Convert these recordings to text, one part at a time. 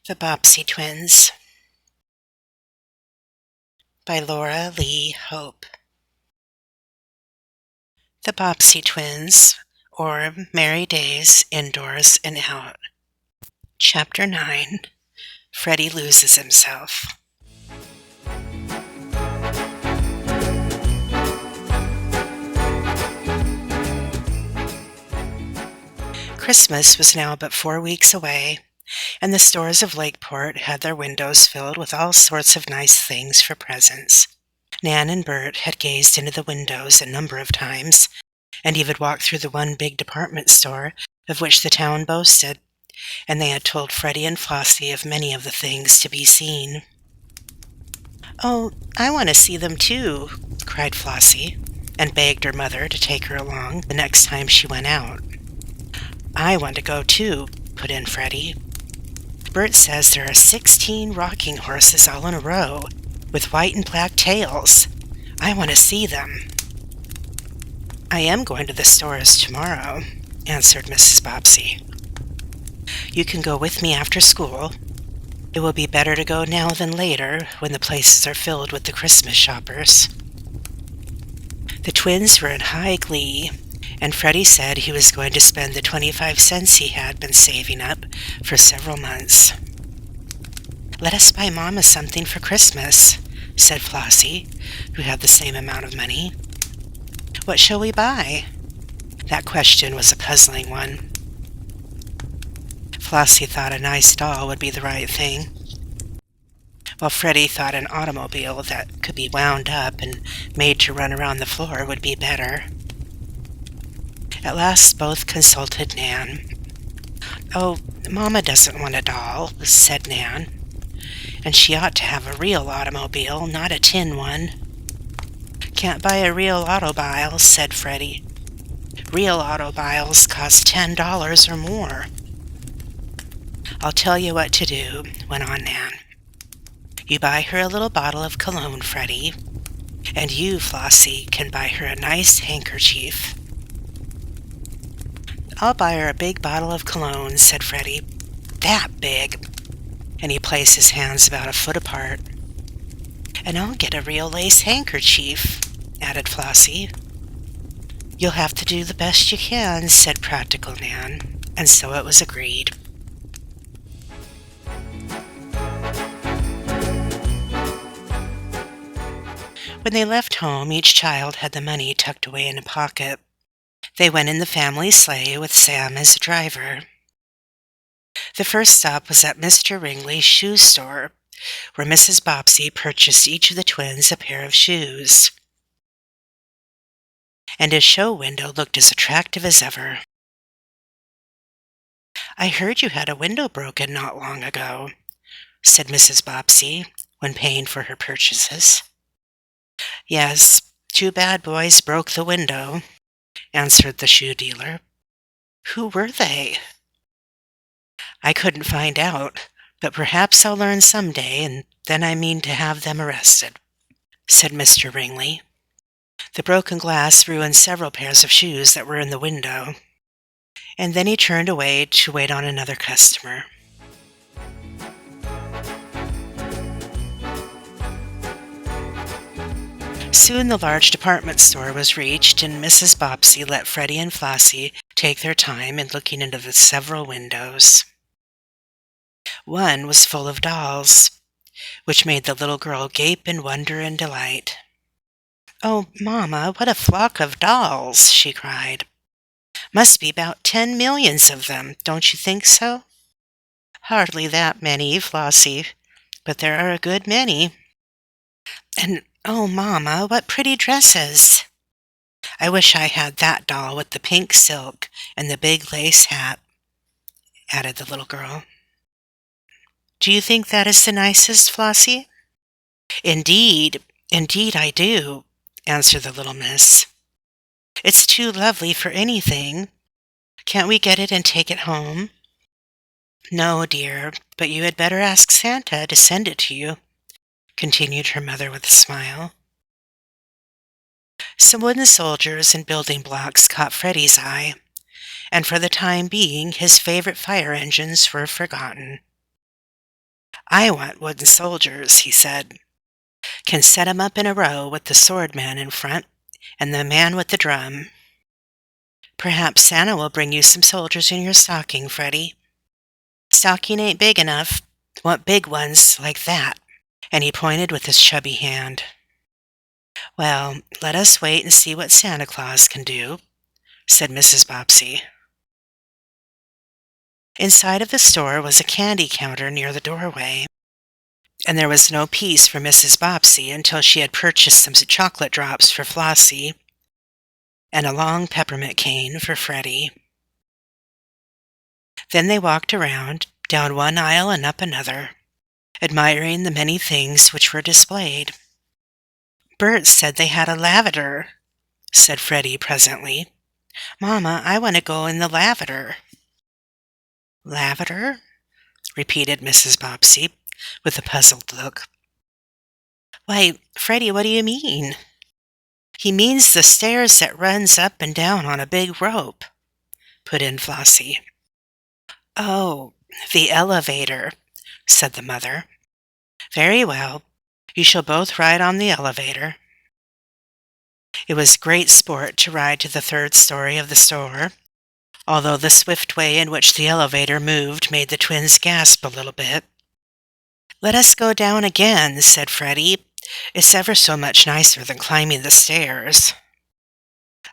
The Bobbsey Twins by Laura Lee Hope. The Bobbsey Twins, or Merry Days Indoors and Out. Chapter 9. Freddie Loses Himself. Christmas was now but 4 weeks away, and the stores of Lakeport had their windows filled with all sorts of nice things for presents. Nan and Bert had gazed into the windows a number of times, and even walked through the one big department store of which the town boasted, and they had told Freddie and Flossie of many of the things to be seen. "Oh, I want to see them too," cried Flossie, and begged her mother to take her along the next time she went out. "I want to go too," put in Freddie. "Bert says there are 16 rocking horses all in a row, with white and black tails. I want to see them." "I am going to the stores tomorrow," answered Mrs. Bobbsey. "You can go with me after school. It will be better to go now than later, when the places are filled with the Christmas shoppers." The twins were in high glee, and Freddie said he was going to spend the 25 cents he had been saving up for several months. "Let us buy Mama something for Christmas," said Flossie, who had the same amount of money. "What shall we buy?" That question was a puzzling one. Flossie thought a nice doll would be the right thing, while Freddie thought an automobile that could be wound up and made to run around the floor would be better. At last both consulted Nan. "Oh, Mama doesn't want a doll," said Nan, "and she ought to have a real automobile, not a tin one." "Can't buy a real automobile," said Freddie. "Real automobiles cost $10 or more." "I'll tell you what to do," went on Nan. "You buy her a little bottle of cologne, Freddie, and you, Flossie, can buy her a nice handkerchief." "I'll buy her a big bottle of cologne," said Freddie. "That big," and he placed his hands about a foot apart. "And I'll get a real lace handkerchief," added Flossie. "You'll have to do the best you can," said practical Nan, and so it was agreed. When they left home, each child had the money tucked away in a pocket. They went in the family sleigh with Sam as a driver. The first stop was at Mr. Ringley's shoe store, where Mrs. Bobbsey purchased each of the twins a pair of shoes. And his show window looked as attractive as ever. "I heard you had a window broken not long ago," said Mrs. Bobbsey when paying for her purchases. "Yes, 2 bad boys broke the window," answered the shoe dealer. "Who were they?" "I couldn't find out, but perhaps I'll learn some day, and then I mean to have them arrested," said Mr. Ringley. The broken glass ruined several pairs of shoes that were in the window, and then he turned away to wait on another customer. Soon the large department store was reached, and Mrs. Bobbsey let Freddie and Flossie take their time in looking into the several windows. One was full of dolls, which made the little girl gape in wonder and delight. "Oh, Mama, what a flock of dolls!" she cried. "Must be about 10 millions of them, don't you think so?" "Hardly that many, Flossie, but there are a good many. And oh, Mama, what pretty dresses! I wish I had that doll with the pink silk and the big lace hat," added the little girl. "Do you think that is the nicest, Flossie?" Indeed I do," answered the little miss. "It's too lovely for anything. Can't we get it and take it home?" "No, dear, but you had better ask Santa to send it to you," continued her mother with a smile. Some wooden soldiers and building blocks caught Freddie's eye, and for the time being his favorite fire engines were forgotten. "I want wooden soldiers," he said. "Can set 'em up in a row with the swordman in front and the man with the drum. Perhaps Santa will bring you some soldiers in your stocking, Freddie. Stocking ain't big enough. Want big ones like that." And he pointed with his chubby hand. "Well, let us wait and see what Santa Claus can do," said Mrs. Bobbsey. Inside of the store was a candy counter near the doorway, and there was no peace for Mrs. Bobbsey until she had purchased some chocolate drops for Flossie and a long peppermint cane for Freddie. Then they walked around, down one aisle and up another, admiring the many things which were displayed. "Bert said they had a lavender," said Freddie presently. "Mama, I want to go in the lavender." "Lavender?" repeated Mrs. Bobbsey, with a puzzled look. "Why, Freddie, what do you mean?" "He means the stairs that runs up and down on a big rope," put in Flossie. "Oh, the elevator," said the mother. "Very well. You shall both ride on the elevator." It was great sport to ride to the third story of the store, although the swift way in which the elevator moved made the twins gasp a little bit. "Let us go down again," said Freddie. "It's ever so much nicer than climbing the stairs."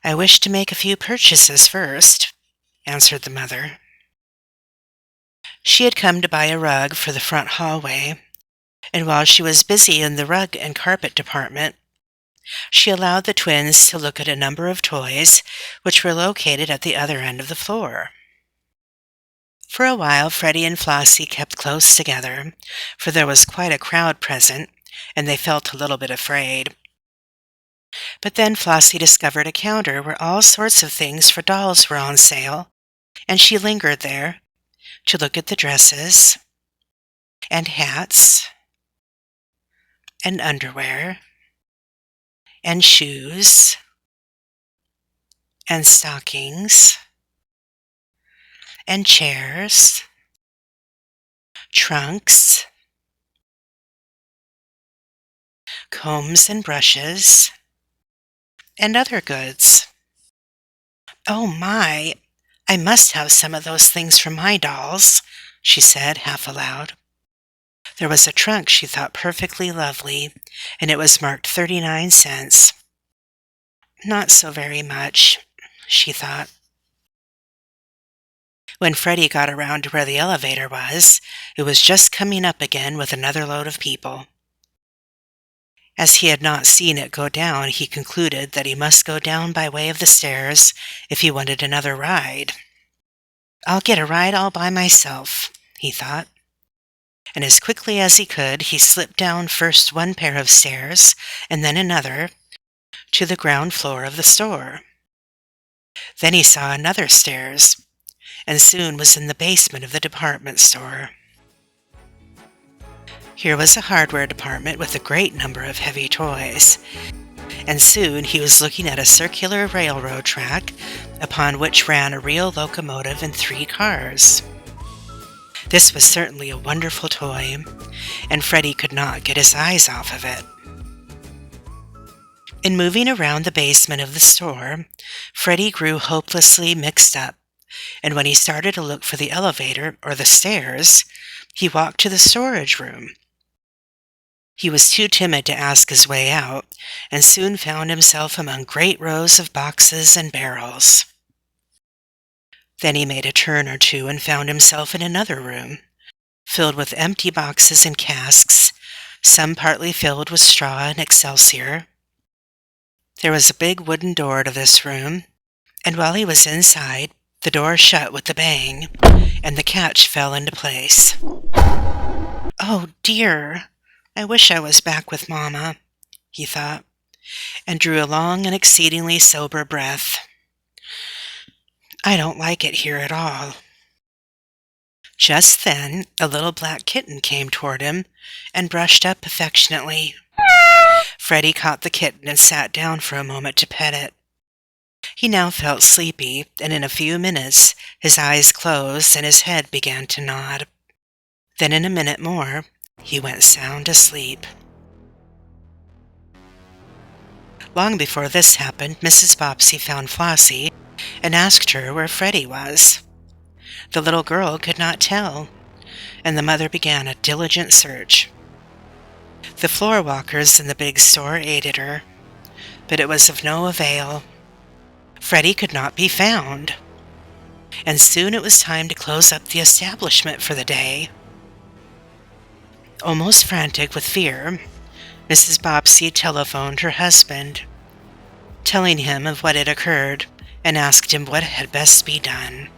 "I wish to make a few purchases first," answered the mother. She had come to buy a rug for the front hallway, and while she was busy in the rug and carpet department, she allowed the twins to look at a number of toys which were located at the other end of the floor. For a while, Freddie and Flossie kept close together, for there was quite a crowd present, and they felt a little bit afraid. But then Flossie discovered a counter where all sorts of things for dolls were on sale, and she lingered there to look at the dresses, and hats, and underwear, and shoes, and stockings, and chairs, trunks, combs and brushes, and other goods. "Oh my, I must have some of those things for my dolls," she said half aloud. There was a trunk she thought perfectly lovely, and it was marked 39 cents. Not so very much, she thought. When Freddie got around to where the elevator was, it was just coming up again with another load of people. As he had not seen it go down, he concluded that he must go down by way of the stairs if he wanted another ride. "I'll get a ride all by myself," he thought. And as quickly as he could, he slipped down first one pair of stairs and then another to the ground floor of the store. Then he saw another stairs, and soon was in the basement of the department store. Here was a hardware department with a great number of heavy toys, and soon he was looking at a circular railroad track upon which ran a real locomotive and 3 cars. This was certainly a wonderful toy, and Freddie could not get his eyes off of it. In moving around the basement of the store, Freddie grew hopelessly mixed up, and when he started to look for the elevator or the stairs, he walked to the storage room. He was too timid to ask his way out, and soon found himself among great rows of boxes and barrels. Then he made a turn or two and found himself in another room, filled with empty boxes and casks, some partly filled with straw and excelsior. There was a big wooden door to this room, and while he was inside, the door shut with a bang, and the catch fell into place. "Oh, dear, I wish I was back with Mama," he thought, and drew a long and exceedingly sober breath. "I don't like it here at all." Just then, a little black kitten came toward him and brushed up affectionately. Freddie caught the kitten and sat down for a moment to pet it. He now felt sleepy, and in a few minutes his eyes closed and his head began to nod. Then in a minute more, he went sound asleep. Long before this happened, Mrs. Bobbsey found Flossie and asked her where Freddie was. The little girl could not tell, and the mother began a diligent search. The floor walkers in the big store aided her, but it was of no avail. Freddie could not be found, and soon it was time to close up the establishment for the day. Almost frantic with fear, Mrs. Bobbsey telephoned her husband, telling him of what had occurred, and asked him what had best be done.